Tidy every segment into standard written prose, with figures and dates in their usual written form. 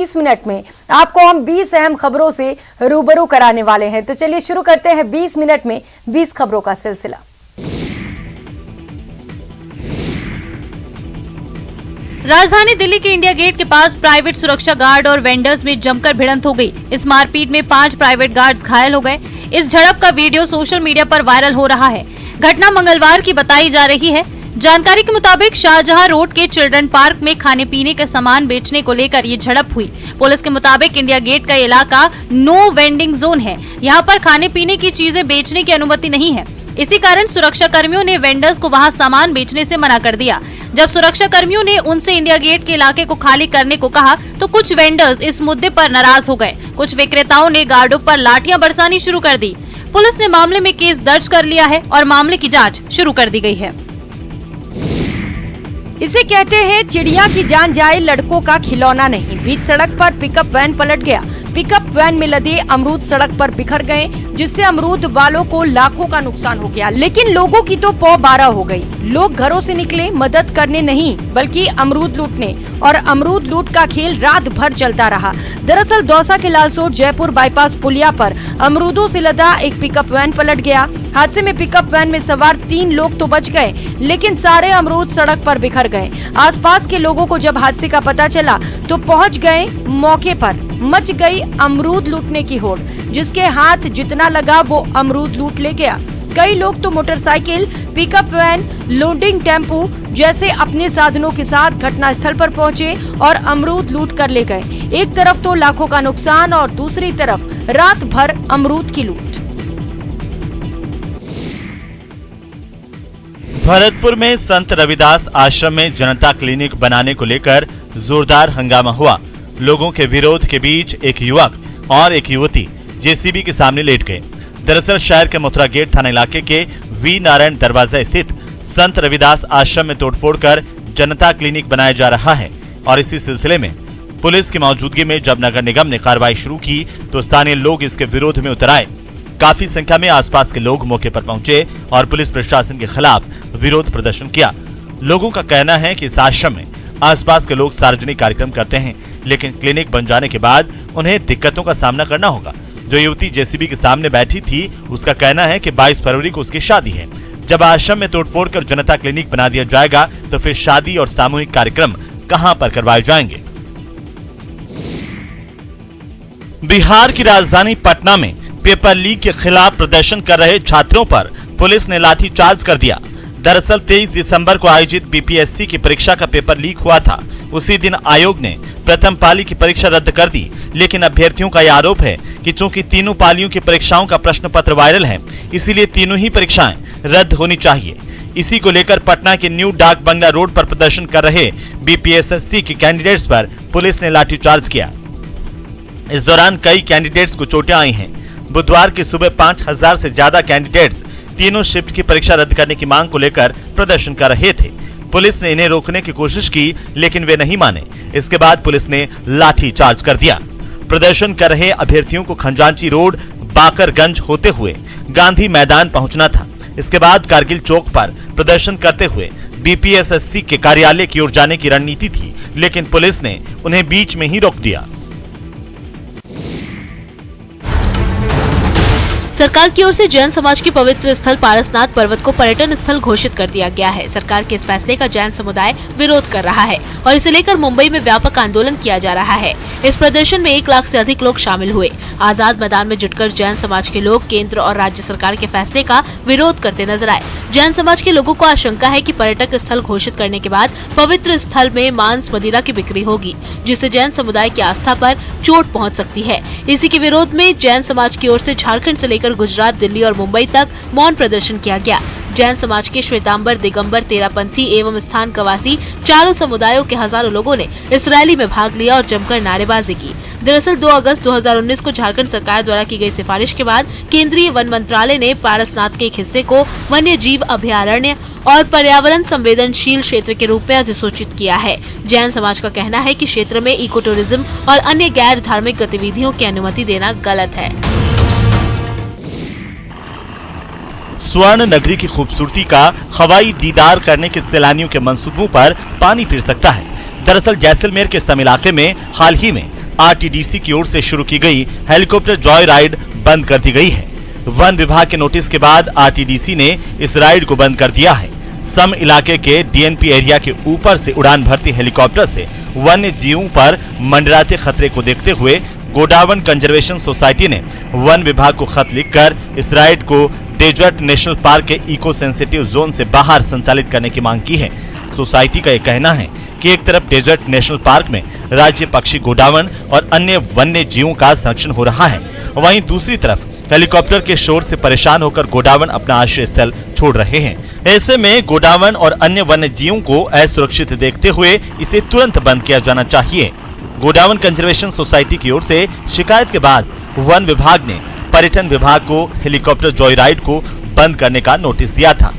20 minute में आपको हम 20 अहम खबरों से रूबरू कराने वाले हैं। तो चलिए शुरू करते हैं 20 मिनट में 20 खबरों का सिलसिला। राजधानी दिल्ली के इंडिया गेट के पास प्राइवेट सुरक्षा गार्ड और वेंडर्स में जमकर भिड़ंत हो गई। इस मारपीट में 5 प्राइवेट गार्ड्स घायल हो गए। इस झड़प का वीडियो सोशल मीडिया पर वायरल हो रहा है। घटना मंगलवार की बताई जा रही है। जानकारी के मुताबिक शाहजहां रोड के चिल्ड्रन पार्क में खाने पीने के सामान बेचने को लेकर ये झड़प हुई। पुलिस के मुताबिक इंडिया गेट का इलाका नो वेंडिंग जोन है। यहाँ पर खाने पीने की चीजें बेचने की अनुमति नहीं है। इसी कारण सुरक्षा कर्मियों ने वेंडर्स को वहाँ सामान बेचने से मना कर दिया। जब सुरक्षा कर्मियों ने उनसे इंडिया गेट के इलाके को खाली करने को कहा तो कुछ वेंडर्स इस मुद्दे पर नाराज हो गए। कुछ विक्रेताओं ने गार्डों पर लाठियां बरसानी शुरू कर दी। पुलिस ने मामले में केस दर्ज कर लिया है और मामले की जांच शुरू कर दी गई है। इसे कहते हैं चिड़िया की जान जाए, लड़कों का खिलौना नहीं। बीच सड़क पर पिकअप वैन पलट गया। पिकअप वैन में लदे अमरूद सड़क पर बिखर गए, जिससे अमरूद वालों को लाखों का नुकसान हो गया। लेकिन लोगों की तो पौ 12 हो गई। लोग घरों से निकले मदद करने नहीं बल्कि अमरूद लूटने, और अमरूद लूट का खेल रात भर चलता रहा। दरअसल दौसा के लालसोट जयपुर बाईपास पुलिया पर अमरूदों से लदा एक पिकअप वैन पलट गया। हादसे में पिकअप वैन में सवार 3 लोग तो बच गए, लेकिन सारे अमरूद सड़क पर बिखर गए। आसपास के लोगों को जब हादसे का पता चला तो पहुंच गए मौके पर। मच गई अमरूद लूटने की होड़। जिसके हाथ जितना लगा वो अमरूद लूट ले गया। कई लोग तो motorcycle, pickup van, loading tempo जैसे अपने साधनों के साथ घटनास्थल पर पहुंचे और अमरूद लूट कर ले गए। एक तरफ तो लाखों का नुकसान और दूसरी तरफ रात भर अमरूद की लूट। भरतपुर में संत रविदास आश्रम में जनता क्लिनिक बनाने को लेकर जोरदार हंगामा हुआ। लोगों के विरोध के बीच एक युवक और एक युवती जेसीबी के सामने लेट गए। दरअसल शहर के मथुरा गेट थाना इलाके के वी नारायण दरवाजा स्थित संत रविदास आश्रम में तोड़फोड़ कर जनता क्लिनिक बनाया जा रहा है। और इसी सिलसिले में पुलिस की मौजूदगी में जब नगर निगम ने कार्रवाई शुरू की तो स्थानीय लोग इसके विरोध में उतर आए। काफी संख्या में आसपास के लोग मौके पर पहुंचे और पुलिस प्रशासन के खिलाफ विरोध प्रदर्शन किया। लोगों का कहना है कि इस आश्रम में आसपास के लोग सार्वजनिक कार्यक्रम करते हैं, लेकिन क्लिनिक बन जाने के बाद उन्हें दिक्कतों का सामना करना होगा। जो युवती जेसीबी के सामने बैठी थी उसका कहना है कि 22 फरवरी को उसकी शादी है। जब आश्रम में तोड़फोड़ कर जनता क्लिनिक बना दिया जाएगा तो फिर शादी और सामूहिक कार्यक्रम कहां पर करवाए जाएंगे। बिहार की राजधानी पटना में पेपर लीक के खिलाफ प्रदर्शन कर रहे छात्रों पर पुलिस ने लाठीचार्ज कर दिया। दरअसल 23 दिसंबर को आयोजित बीपीएससी की परीक्षा का पेपर लीक हुआ था। उसी दिन आयोग ने प्रथम पाली की परीक्षा रद्द कर दी, लेकिन अभ्यर्थियों का यह आरोप है कि चूंकि तीनों पालियों की परीक्षाओं का प्रश्न पत्र वायरल है, इसीलिए तीनों ही परीक्षाएं रद्द होनी चाहिए। इसी को लेकर पटना के न्यू डाक बंगला रोड पर प्रदर्शन कर रहे बीपीएससी के कैंडिडेट्स पर पुलिस ने लाठीचार्ज किया। इस दौरान कई कैंडिडेट्स को चोटें आई हैं। बुधवार की सुबह 5000 से ज्यादा कैंडिडेट्स तीनों शिफ्ट की परीक्षा रद्द करने की मांग को लेकर प्रदर्शन कर रहे थे। पुलिस ने इन्हें रोकने की कोशिश की, लेकिन वे नहीं माने। इसके बाद पुलिस ने लाठी चार्ज कर दिया। प्रदर्शन कर रहे अभ्यर्थियों को खंजांची रोड, बाकरगंज होते हुए गांधी मैदान पहुंचना था। इसके बाद कारगिल चौक पर प्रदर्शन करते हुए बीपीएससी के कार्यालय की ओर जाने की रणनीति थी, लेकिन पुलिस ने उन्हें बीच में ही रोक दिया। सरकार की ओर से जैन समाज की पवित्र स्थल पारसनाथ पर्वत को पर्यटन स्थल घोषित कर दिया गया है। सरकार के इस फैसले का जैन समुदाय विरोध कर रहा है और इसे लेकर मुंबई में व्यापक आंदोलन किया जा रहा है। इस प्रदर्शन में 1 लाख से अधिक लोग शामिल हुए। आजाद मैदान में जुटकर जैन समाज के लोग केंद्र और राज्य सरकार के फैसले का विरोध करते नजर आए। जैन समाज के लोगों को आशंका है कि पर्यटक स्थल घोषित करने के बाद पवित्र स्थल में मांस मदिरा की बिक्री होगी, जिससे जैन समुदाय की आस्था पर चोट पहुंच सकती है। इसी के विरोध में जैन समाज की ओर से झारखंड से लेकर गुजरात, दिल्ली और मुंबई तक मौन प्रदर्शन किया गया। जैन समाज के श्वेतांबर, दिगंबर, तेरापंथी एवं स्थान कवासी चारों समुदायों के हजारों लोगों ने इस रैली में भाग लिया और जमकर नारेबाजी की। दरअसल 2 अगस्त 2019 को झारखंड सरकार द्वारा की गई सिफारिश के बाद केंद्रीय वन मंत्रालय ने पारसनाथ के एक हिस्से को वन्य जीव अभयारण्य और पर्यावरण संवेदनशील क्षेत्र के रूप में अधिसूचित किया है। जैन समाज का कहना है कि क्षेत्र में इको टूरिज्म और अन्य गैर धार्मिक गतिविधियों की अनुमति देना गलत है। स्वर्ण नगरी की खूबसूरती का हवाई दीदार करने के सैलानियों के मंसूबों पर पानी फिर सकता है। दरअसल जैसलमेर के सम इलाके में हाल ही में आरटीडीसी की ओर से शुरू की गई हेलीकॉप्टर जॉय राइड बंद कर दी गई है। वन विभाग के नोटिस के बाद आरटीडीसी ने इस राइड को बंद कर दिया है। सम इलाके के डीएनपी एरिया के ऊपर से उड़ान भरती हेलीकॉप्टर से वन्य जीवों पर मंडराते खतरे को देखते हुए गोडावण कंजर्वेशन सोसाइटी ने वन विभाग को खत लिखकर इस राइड को डेजर्ट नेशनल पार्क के इको सेंसिटिव जोन से बाहर संचालित करने की मांग की है। सोसाइटी का यह कहना है कि एक तरफ डेजर्ट नेशनल पार्क में राज्य पक्षी गोडावण और अन्य वन्य जीवों का संरक्षण हो रहा है, वहीं दूसरी तरफ हेलीकॉप्टर के शोर से परेशान होकर गोडावण अपना आश्रय स्थल छोड़ रहे हैं। ऐसे में गोडावण और अन्य वन्य जीवों को असुरक्षित देखते हुए इसे तुरंत बंद किया जाना चाहिए। गोडावण कंजर्वेशन सोसाइटी की ओर से शिकायत के बाद वन विभाग ने पर्यटन विभाग को हेलीकॉप्टर जॉय राइड को बंद करने का नोटिस दिया था।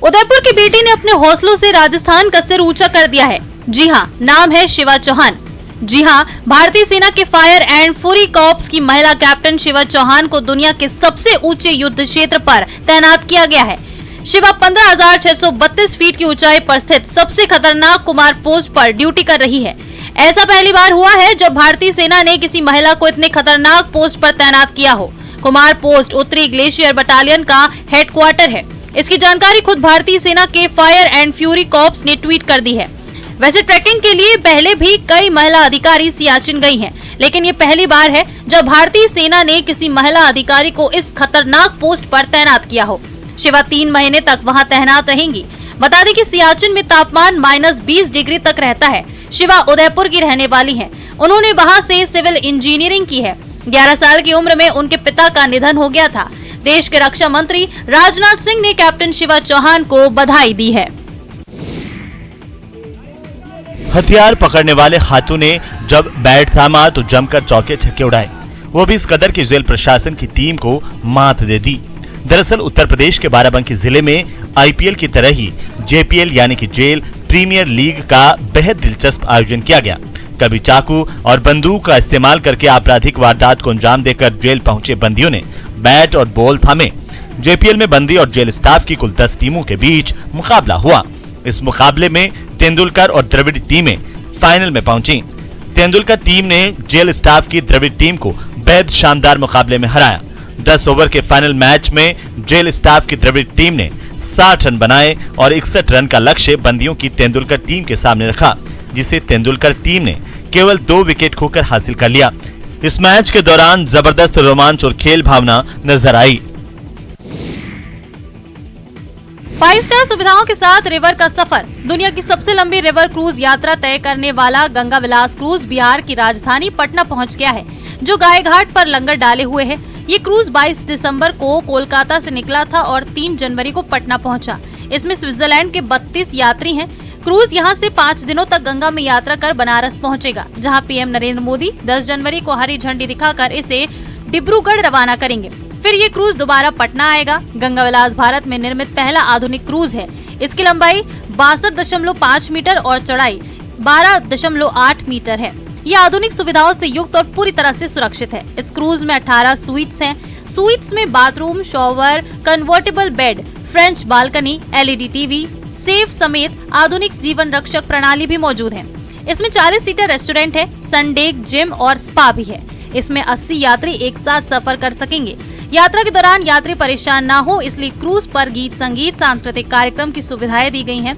उदयपुर की बेटी ने अपने हौसलों से राजस्थान का सिर ऊंचा कर दिया है। जी हां, नाम है शिवा चौहान। जी हां, भारतीय सेना के फायर एंड फ्यूरी कॉर्प्स की महिला कैप्टन शिवा चौहान को दुनिया के सबसे ऊंचे युद्ध क्षेत्र पर तैनात किया गया है। शिवा 15,632 फीट की ऊंचाई पर स्थित सबसे खतरनाक कुमार पोस्ट पर ड्यूटी कर रही है। ऐसा पहली बार हुआ है जब भारतीय सेना ने किसी महिला को इतने खतरनाक पोस्ट पर तैनात किया हो। कुमार पोस्ट उत्तरी ग्लेशियर बटालियन का हेडक्वार्टर है। इसकी जानकारी खुद भारतीय सेना के फायर एंड फ्यूरी कॉर्प्स ने ट्वीट कर दी है। वैसे ट्रैकिंग के लिए पहले भी कई महिला अधिकारी सियाचिन गई हैं, लेकिन ये पहली बार है जब भारतीय सेना ने किसी महिला अधिकारी को इस खतरनाक पोस्ट पर तैनात किया हो। शिवा 3 महीने तक वहां तैनात रहेंगी। बता दें कि सियाचिन में तापमान -20 डिग्री तक रहता है। शिवा उदयपुर की रहने वाली हैं। उन्होंने वहां से सिविल इंजीनियरिंग की है। 11 साल की उम्र में उनके पिता का निधन हो गया था। देश के रक्षा मंत्री राजनाथ सिंह ने कैप्टन शिवा चौहान को बधाई दी है। हथियार पकड़ने वाले हाथों ने जब बैट थामा तो जमकर चौके छक्के उड़ाए, वो भी इस कदर की जेल प्रशासन की टीम को मात दे दी। दरअसल उत्तर प्रदेश के बाराबंकी जिले में आईपीएल की तरह ही जेपीएल यानी कि जेल प्रीमियर लीग का बेहद दिलचस्प आयोजन किया गया। कभी चाकू और बंदूक का इस्तेमाल करके आपराधिक वारदात को अंजाम देकर जेल पहुंचे बंदियों ने बैट और बॉल थामे। जेपीएल में बंदी और जेल स्टाफ की कुल 10 टीमों के बीच मुकाबला हुआ। इस मुकाबले में तेंदुलकर और द्रविड़ टीमें फाइनल में पहुंची। तेंदुलकर टीम ने जेल स्टाफ की द्रविड़ टीम को बेहद शानदार मुकाबले में हराया। 10 ओवर के फाइनल मैच में जेल स्टाफ की द्रविड़ टीम ने 60 रन बनाए और 61 रन का लक्ष्य बंदियों की तेंदुलकर टीम के सामने रखा, जिसे तेंदुलकर टीम ने केवल 2 विकेट खोकर हासिल कर लिया। इस मैच के दौरान जबरदस्त रोमांच और खेल भावना नजर आई। 5 स्टार सुविधाओं के साथ रिवर का सफर। दुनिया की सबसे लंबी रिवर क्रूज यात्रा तय करने वाला गंगा विलास क्रूज बिहार की राजधानी पटना पहुंच गया है, जो गाय घाट पर लंगर डाले हुए है। ये क्रूज 22 दिसंबर को कोलकाता से निकला था और 3 जनवरी को पटना पहुंचा। इसमें स्विट्जरलैंड के 32 यात्री हैं। क्रूज यहां से 5 दिनों तक गंगा में यात्रा कर बनारस पहुंचेगा, जहां पीएम नरेंद्र मोदी 10 जनवरी को हरी झंडी दिखाकर इसे डिब्रूगढ़ रवाना करेंगे। फिर ये क्रूज दोबारा पटना आएगा। गंगा विलास भारत में निर्मित पहला आधुनिक क्रूज है। इसकी लंबाई 62.5 मीटर और चौड़ाई 12.8 मीटर है। ये आधुनिक सुविधाओं से युक्त और पूरी तरह से सुरक्षित है। इस क्रूज में 18 स्वीट्स हैं। स्वीट्स में bathroom, shower, convertible bed, French balcony, LED TV, safe समेत आधुनिक जीवन रक्षक प्रणाली भी मौजूद है। इसमें 40 सीटर रेस्टोरेंट है, सनडेक, जिम और स्पा भी है। इसमें 80 यात्री एक साथ सफर कर सकेंगे। यात्रा के दौरान यात्री परेशान ना हो, इसलिए क्रूज पर गीत संगीत, सांस्कृतिक कार्यक्रम की सुविधाएं दी गई हैं।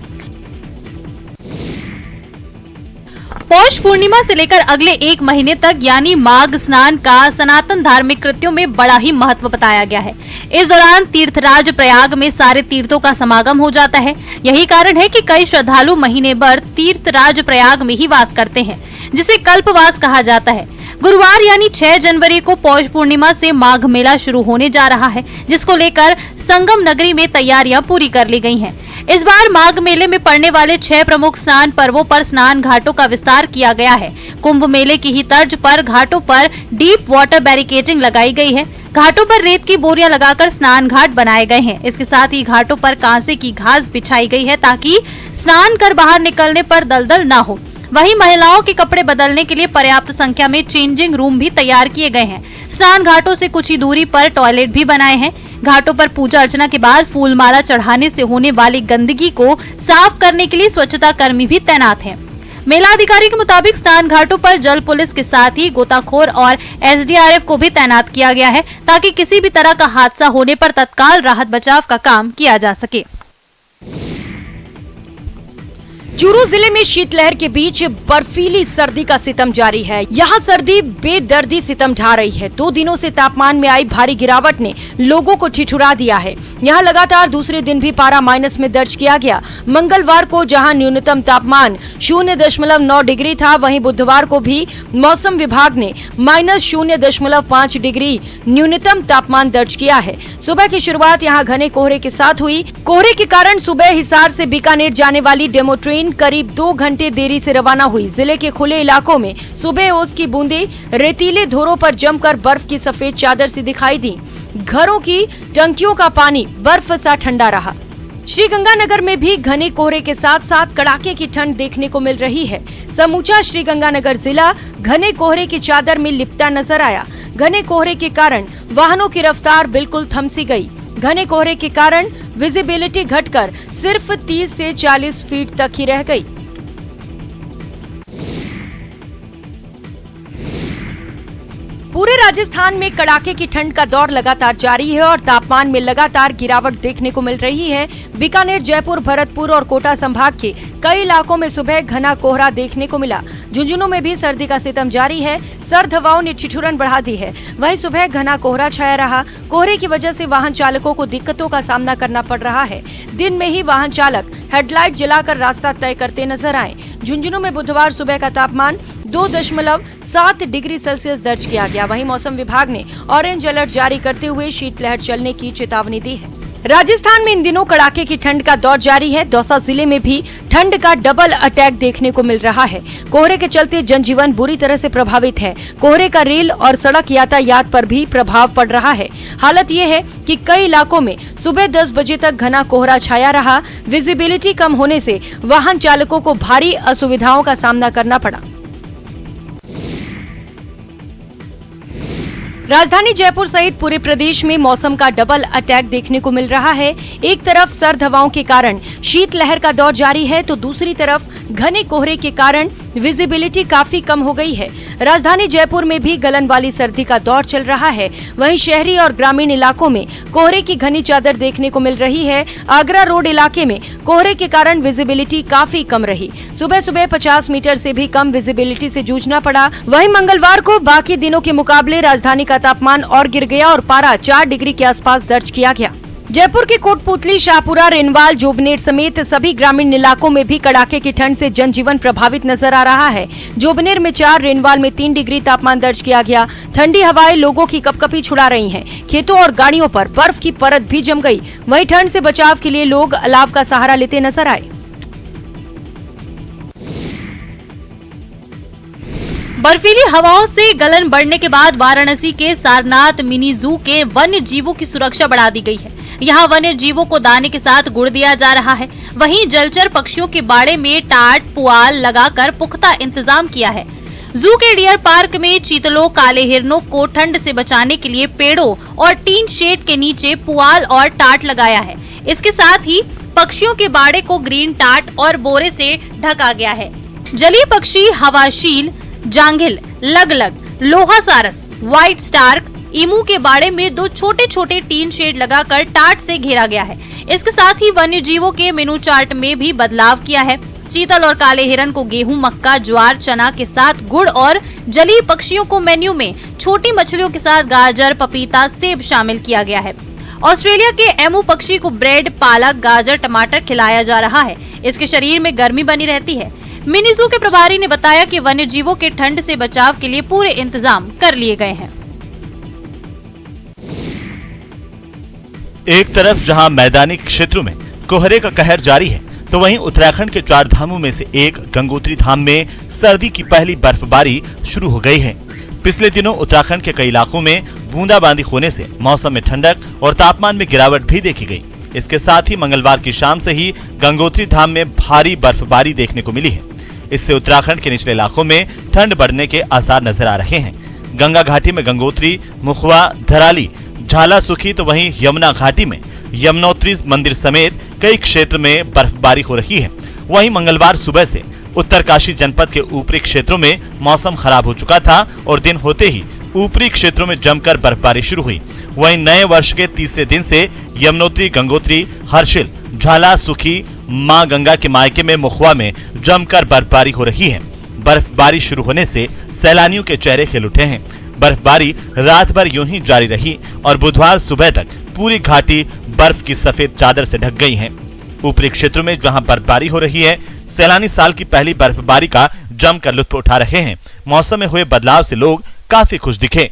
पौष पूर्णिमा से लेकर अगले 1 महीने तक यानी माघ स्नान का सनातन धार्मिक कृत्यों में बड़ा ही महत्व बताया गया है। इस दौरान तीर्थराज प्रयाग में सारे तीर्थों का समागम हो जाता है। यही कारण है कि कई श्रद्धालु महीने भर तीर्थराज प्रयाग में ही वास करते हैं, जिसे कल्पवास कहा जाता है। गुरुवार यानी 6 जनवरी को पौष पूर्णिमा से माघ मेला शुरू होने जा रहा है, जिसको लेकर संगम नगरी में तैयारियां पूरी कर ली गई हैं। इस बार माघ मेले में पड़ने वाले 6 प्रमुख स्नान पर्वों पर स्नान घाटों का विस्तार किया गया है। कुंभ मेले की ही तर्ज पर घाटों पर डीप वाटर बैरिकेडिंग लगाई गई है। घाटों पर रेत की बोरियां लगाकर स्नान घाट बनाए गए हैं। इसके साथ ही घाटों पर कांसे की घास बिछाई गई है, ताकि स्नान कर बाहर निकलने पर दलदल न हो। वहीं महिलाओं के कपड़े बदलने के लिए पर्याप्त संख्या में चेंजिंग रूम भी तैयार किए गए हैं। स्नान घाटों से कुछ ही दूरी पर टॉयलेट भी बनाए हैं। घाटों पर पूजा अर्चना के बाद फूल माला चढ़ाने से होने वाली गंदगी को साफ करने के लिए स्वच्छता कर्मी भी तैनात हैं। मेलाधिकारी के मुताबिक स्नान घाटों पर जल पुलिस के साथ ही गोताखोर और एसडीआरएफ को भी तैनात किया गया है ताकि किसी भी तरह का हादसा होने पर तत्काल राहत बचाव का काम किया जा सके। चूरू जिले में शीतलहर के बीच बर्फीली सर्दी का सितम जारी है। यहाँ सर्दी बेदर्दी सितम ढा रही है। 2 दिनों से तापमान में आई भारी गिरावट ने लोगों को ठिठुरा दिया है। यहाँ लगातार दूसरे दिन भी पारा माइनस में दर्ज किया गया। मंगलवार को जहाँ न्यूनतम तापमान 0.9 डिग्री था, वहीं बुधवार को भी मौसम विभाग ने -0.5 डिग्री न्यूनतम तापमान दर्ज किया है। सुबह की शुरुआत यहाँ घने कोहरे के साथ हुई। कोहरे के कारण सुबह हिसार से बीकानेर जाने वाली डेमो ट्रेन करीब 2 घंटे देरी से रवाना हुई। जिले के खुले इलाकों में सुबह ओस की बूंदें रेतीले धोरों पर जमकर बर्फ की सफेद चादर सी दिखाई दी। घरों की टंकियों का पानी बर्फ सा ठंडा रहा। श्रीगंगानगर में भी घने कोहरे के साथ साथ कड़ाके की ठंड देखने को मिल रही है। समूचा श्रीगंगानगर जिला घने कोहरे की चादर में लिपटा नजर आया। घने कोहरे के कारण वाहनों की रफ्तार बिल्कुल थम सी गई। घने कोहरे के कारण विजिबिलिटी घटकर सिर्फ 30 से 40 फीट तक ही रह गई। पूरे राजस्थान में कड़ाके की ठंड का दौर लगातार जारी है और तापमान में लगातार गिरावट देखने को मिल रही है। बीकानेर, जयपुर, भरतपुर और कोटा संभाग के कई इलाकों में सुबह घना कोहरा देखने को मिला। झुंझुनू में भी सर्दी का सितम जारी है। सर्द हवाओं ने ठिठुरन बढ़ा दी है। वहीं सुबह घना कोहरा छाया रहा। कोहरे की वजह से वाहन चालकों को दिक्कतों का सामना करना पड़ रहा है। दिन में ही वाहन चालक हेडलाइट जलाकर रास्ता तय करते नजर आए। झुंझुनू में बुधवार सुबह का तापमान 2.7 डिग्री सेल्सियस दर्ज किया गया। वहीं मौसम विभाग ने ऑरेंज अलर्ट जारी करते हुए शीतलहर चलने की चेतावनी दी है। राजस्थान में इन दिनों कड़ाके की ठंड का दौर जारी है। दौसा जिले में भी ठंड का डबल अटैक देखने को मिल रहा है। कोहरे के चलते जनजीवन बुरी तरह से प्रभावित है। कोहरे का रेल और सड़क यातायात पर भी प्रभाव पड़ रहा है। हालत ये है कि कई इलाकों में सुबह 10 बजे तक घना कोहरा छाया रहा। विजिबिलिटी कम होने से वाहन चालकों को भारी असुविधाओं का सामना करना पड़ा। राजधानी जयपुर सहित पूरे प्रदेश में मौसम का डबल अटैक देखने को मिल रहा है। एक तरफ सर्द हवाओं के कारण शीतलहर का दौर जारी है, तो दूसरी तरफ घने कोहरे के कारण विजिबिलिटी काफी कम हो गई है। राजधानी जयपुर में भी गलन वाली सर्दी का दौर चल रहा है। वहीं शहरी और ग्रामीण इलाकों में कोहरे की घनी चादर देखने को मिल रही है। आगरा रोड इलाके में कोहरे के कारण विजिबिलिटी काफी कम रही। सुबह सुबह 50 मीटर से भी कम विजिबिलिटी से जूझना पड़ा। वहीं मंगलवार को बाकी दिनों के मुकाबले राजधानी का तापमान और गिर गया और पारा 4 डिग्री के आसपास दर्ज किया गया। जयपुर के कोटपुतली, शाहपुरा, रेनवाल, जोबनेर समेत सभी ग्रामीण इलाकों में भी कड़ाके की ठंड से जनजीवन प्रभावित नजर आ रहा है। जोबनेर में 4, रेनवाल में 3 डिग्री तापमान दर्ज किया गया। ठंडी हवाएं लोगों की कपकपी छुड़ा रही हैं। खेतों और गाड़ियों पर बर्फ की परत भी जम गई। वहीं ठंड से बचाव के लिए लोग अलाव का सहारा लेते नजर आए। बर्फीली हवाओं से गलन बढ़ने के बाद वाराणसी के सारनाथ मिनी जू के वन्य जीवों की सुरक्षा बढ़ा दी गई है। यहाँ वन्य जीवों को दाने के साथ गुड़ दिया जा रहा है। वहीं जलचर पक्षियों के बाड़े में टाट पुआल लगाकर पुख्ता इंतजाम किया है। जू के डियर पार्क में चीतलों, काले हिरणों को ठंड से बचाने के लिए पेड़ों और टीन शेड के नीचे पुआल और टाट लगाया है। इसके साथ ही पक्षियों के बाड़े को ग्रीन टाट और बोरे से ढका गया है। जलीय पक्षी हवाशील, जांघिल, लगलग, लोहा सारस, व्हाइट स्टार्क, ईमू के बाड़े में 2 छोटे छोटे टीन शेड लगाकर टाट से घेरा गया है। इसके साथ ही वन्य जीवों के मेनू चार्ट में भी बदलाव किया है। चीतल और काले हिरन को गेहूं, मक्का, ज्वार, चना के साथ गुड़ और जलीय पक्षियों को मेन्यू में छोटी मछलियों के साथ गाजर, पपीता, सेब शामिल किया गया है। ऑस्ट्रेलिया के एमू पक्षी को ब्रेड, पालक, गाजर, टमाटर खिलाया जा रहा है। इसके शरीर में गर्मी बनी रहती है। मिनी जू के प्रभारी ने बताया कि वन्य जीवों के ठंड से बचाव के लिए पूरे इंतजाम कर लिए गए हैं। एक तरफ जहां मैदानी क्षेत्रों में कोहरे का कहर जारी है, तो वहीं उत्तराखंड के 4 धामों में से एक गंगोत्री धाम में सर्दी की पहली बर्फबारी शुरू हो गई है। पिछले दिनों उत्तराखंड के कई इलाकों में बूंदाबांदी होने से मौसम में ठंडक और तापमान में गिरावट भी देखी गई। इसके साथ ही मंगलवार की शाम से ही गंगोत्री धाम में भारी बर्फबारी देखने को मिली है। इससे उत्तराखंड के निचले इलाकों में ठंड बढ़ने के आसार नजर आ रहे हैं। गंगा घाटी में गंगोत्री, मुखवा, धराली, झाला सुखी, तो वहीं यमुना घाटी में यमुनोत्री मंदिर समेत कई क्षेत्र में बर्फबारी हो रही है। वहीं मंगलवार सुबह से उत्तरकाशी जनपद के ऊपरी क्षेत्रों में मौसम खराब हो चुका था और दिन होते ही ऊपरी क्षेत्रों में जमकर बर्फबारी शुरू हुई। वहीं नए वर्ष के तीसरे दिन से यमुनोत्री, गंगोत्री, हर्षिल, झाला, सुखी, मां गंगा के मायके में मुखवा में जमकर बर्फबारी हो रही है। बर्फबारी शुरू होने से सैलानियों के चेहरे खिल उठे हैं। बर्फबारी रात भर यूं ही जारी रही और बुधवार सुबह तक पूरी घाटी बर्फ की सफेद चादर से ढक गई है। ऊपरी क्षेत्रों में जहां बर्फबारी हो रही है, सैलानी साल की पहली बर्फबारी का जमकर लुत्फ उठा रहे हैं। मौसम में हुए बदलाव से लोग काफी खुश दिखे।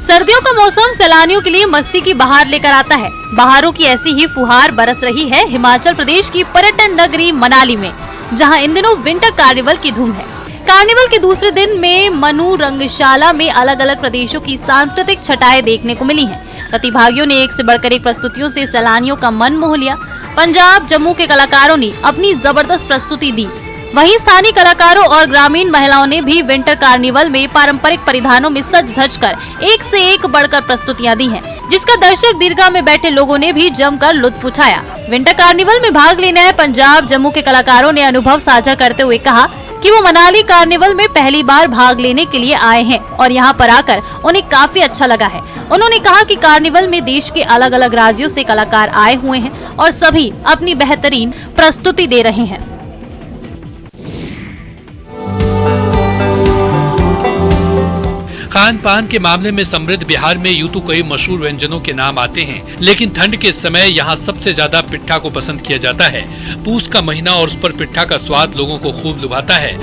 सर्दियों का मौसम सैलानियों के लिए मस्ती की बहार लेकर आता है। बहारों की ऐसी ही फुहार बरस रही है हिमाचल प्रदेश की पर्यटन नगरी मनाली में, जहां इन दिनों विंटर कार्निवल की धूम है। कार्निवल के दूसरे दिन में मनु रंगशाला में अलग अलग प्रदेशों की सांस्कृतिक छटाएं देखने को मिली हैं। प्रतिभागियों ने एक से बढ़कर एक प्रस्तुतियों से सैलानियों का मन मोह लिया। पंजाब, जम्मू के कलाकारों ने अपनी जबरदस्त प्रस्तुति दी। वहीं स्थानीय कलाकारों और ग्रामीण महिलाओं ने भी विंटर कार्निवल में पारंपरिक परिधानों में सज धज कर एक से एक बढ़कर प्रस्तुतियां दी हैं, जिसका दर्शक दीर्घा में बैठे लोगों ने भी जमकर लुत्फ उठाया। विंटर कार्निवल में भाग लेने आए पंजाब, जम्मू के कलाकारों ने अनुभव साझा करते हुए कहा कि वो मनाली कार्निवल में पहली बार भाग लेने के लिए आए हैं और यहाँ पर आकर उन्हें काफी अच्छा लगा है। उन्होंने कहा कि कार्निवल में देश के अलग अलग राज्यों से कलाकार आए हुए हैं और सभी अपनी बेहतरीन प्रस्तुति दे रहे हैं। खान पान के मामले में समृद्ध बिहार में यूं तो कई मशहूर व्यंजनों के नाम आते हैं, लेकिन ठंड के समय यहाँ सबसे ज्यादा पिट्ठा को पसंद किया जाता है। पूस का महीना और उस पर पिट्ठा का स्वाद लोगों को खूब लुभाता है।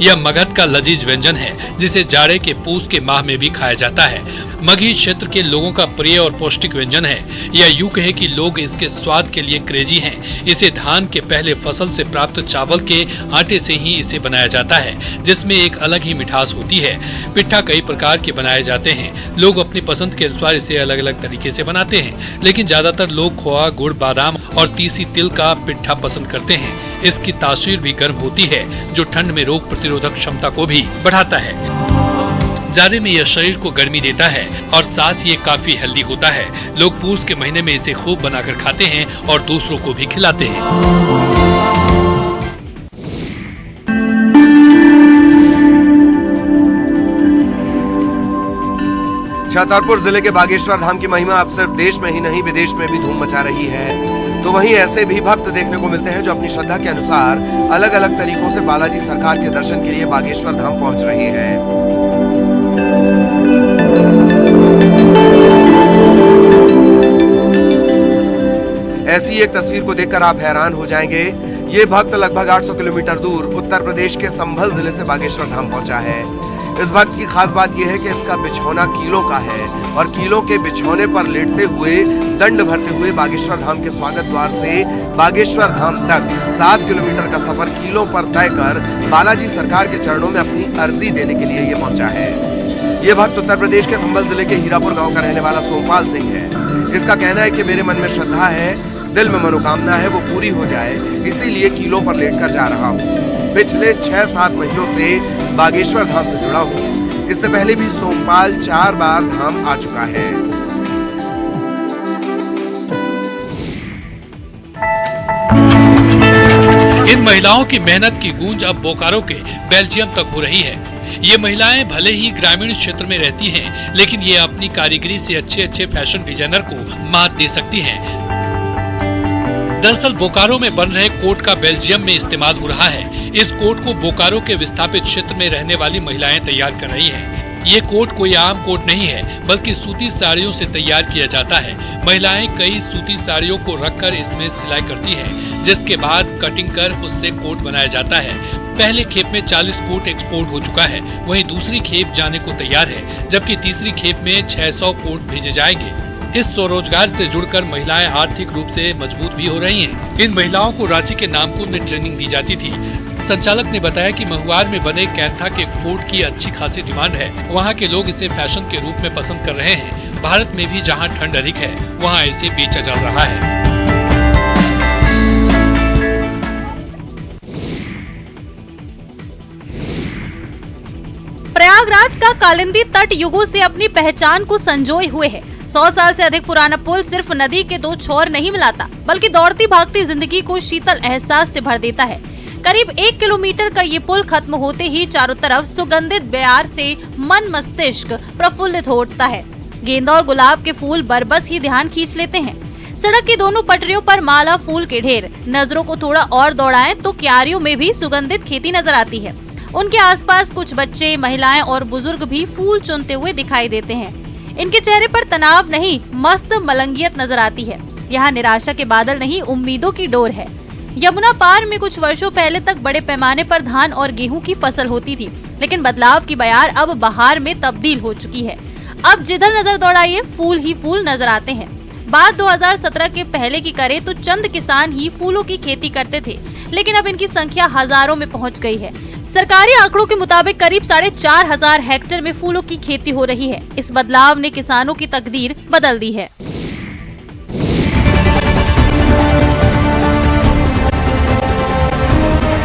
यह मगध का लजीज व्यंजन है, जिसे जाड़े के पूस के माह में भी खाया जाता है। मगही क्षेत्र के लोगों का प्रिय और पौष्टिक व्यंजन है। या यूं कहे कि लोग इसके स्वाद के लिए क्रेजी हैं। इसे धान के पहले फसल से प्राप्त चावल के आटे से ही इसे बनाया जाता है, जिसमें एक अलग ही मिठास होती है। पिट्ठा कई प्रकार के बनाए जाते हैं। लोग अपनी पसंद के अनुसार इसे अलग अलग तरीके से बनाते हैं, लेकिन ज्यादातर लोग खोआ, गुड़, बादाम और तीसी तिल का पिट्ठा पसंद करते हैं। इसकी तासीर भी गर्म होती है, जो ठंड में रोग प्रतिरोधक क्षमता को भी बढ़ाता है। जाड़े में यह शरीर को गर्मी देता है और साथ ही ये काफी हेल्दी होता है। लोग पूस के महीने में इसे खूब बनाकर खाते हैं और दूसरों को भी खिलाते हैं। छतरपुर जिले के बागेश्वर धाम की महिमा अब सिर्फ देश में ही नहीं विदेश में भी धूम मचा रही है। तो वहीं ऐसे भी भक्त देखने को मिलते हैं जो अपनी श्रद्धा के अनुसार अलग अलग तरीकों से बालाजी सरकार के दर्शन के लिए बागेश्वर धाम पहुंच रहे हैं। ऐसी एक तस्वीर को देखकर आप हैरान हो जाएंगे। ये भक्त लगभग 800 किलोमीटर दूर उत्तर प्रदेश के संभल जिले से बागेश्वर धाम पहुंचा है। इस भक्त की खास बात यह है कि इसका बिछौना कीलों का है और कीलों के बिछौने पर लेटते हुए दंड भरते हुए बागेश्वर धाम के स्वागत द्वार से बागेश्वर धाम तक 7 किलोमीटर का सफर कीलों पर तय कर बालाजी सरकार के चरणों में अपनी अर्जी देने के लिए ये पहुंचा है। ये भक्त उत्तर प्रदेश के संभल जिले के हीरापुर गांव का रहने वाला सोमपाल सिंह है। इसका कहना है कि मेरे मन में श्रद्धा है, दिल में मनोकामना है, वो पूरी हो जाए, इसीलिए कीलों पर लेटकर जा रहा हूँ। पिछले 6-7 महीनों से बागेश्वर धाम से जुड़ा हूँ। इससे पहले भी सोमपाल 4 बार धाम आ चुका है। इन महिलाओं की मेहनत की गूंज अब बोकारो के बेल्जियम तक हो रही है। ये महिलाएं भले ही ग्रामीण क्षेत्र में रहती हैं, लेकिन ये अपनी कारीगरी से अच्छे फैशन डिजाइनर को मात दे सकती हैं। दरअसल बोकारो में बन रहे कोट का बेल्जियम में इस्तेमाल हो रहा है। इस कोट को बोकारो के विस्थापित क्षेत्र में रहने वाली महिलाएं तैयार कर रही हैं। ये कोट कोई आम कोट नहीं है, बल्कि सूती साड़ियों से तैयार किया जाता है। महिलाएं कई सूती साड़ियों को रखकर इसमें सिलाई करती हैं, जिसके बाद कटिंग कर उससे कोट बनाया जाता है। पहले खेप में 40 कोट एक्सपोर्ट हो चुका है, वहीं दूसरी खेप जाने को तैयार है, जबकि तीसरी खेप में 600 कोट भेजे जाएंगे। इस स्वरोजगार से जुड़कर महिलाएं आर्थिक रूप से मजबूत भी हो रही हैं। इन महिलाओं को रांची के नामकुम में ट्रेनिंग दी जाती थी। संचालक ने बताया कि महुआर में बने कैंथा के कोट की अच्छी खासी डिमांड है। वहाँ के लोग इसे फैशन के रूप में पसंद कर रहे हैं। भारत में भी जहाँ ठंड अधिक है, वहाँ इसे बेचा जा रहा है। प्रयागराज का कालिंदी तट युगों से अपनी पहचान को संजोए हुए है। 100 साल से अधिक पुराना पुल सिर्फ नदी के दो छोर नहीं मिलाता, बल्कि दौड़ती भागती जिंदगी को शीतल एहसास से भर देता है। करीब 1 किलोमीटर का ये पुल खत्म होते ही चारों तरफ सुगंधित बयार से मन मस्तिष्क प्रफुल्लित हो उठता है। गेंदा और गुलाब के फूल बरबस ही ध्यान खींच लेते हैं। सड़क की दोनों पटरियों पर माला फूल के ढेर। नजरों को थोड़ा और दौड़ाएं तो क्यारियों में भी सुगंधित खेती नजर आती है। उनके आसपास कुछ बच्चे, महिलाएं और बुजुर्ग भी फूल चुनते हुए दिखाई देते हैं। इनके चेहरे पर तनाव नहीं, मस्त मलंगियत नजर आती है। यहाँ निराशा के बादल नहीं, उम्मीदों की डोर है। यमुना पार में कुछ वर्षों पहले तक बड़े पैमाने पर धान और गेहूं की फसल होती थी, लेकिन बदलाव की बयार अब बहार में तब्दील हो चुकी है। अब जिधर नजर दौड़ाइए फूल ही फूल नजर आते हैं। बात 2017 के पहले की करें तो चंद किसान ही फूलों की खेती करते थे, लेकिन अब इनकी संख्या हजारों में पहुंच गई है। सरकारी आंकड़ों के मुताबिक करीब 4,500 हेक्टेयर में फूलों की खेती हो रही है। इस बदलाव ने किसानों की तकदीर बदल दी है।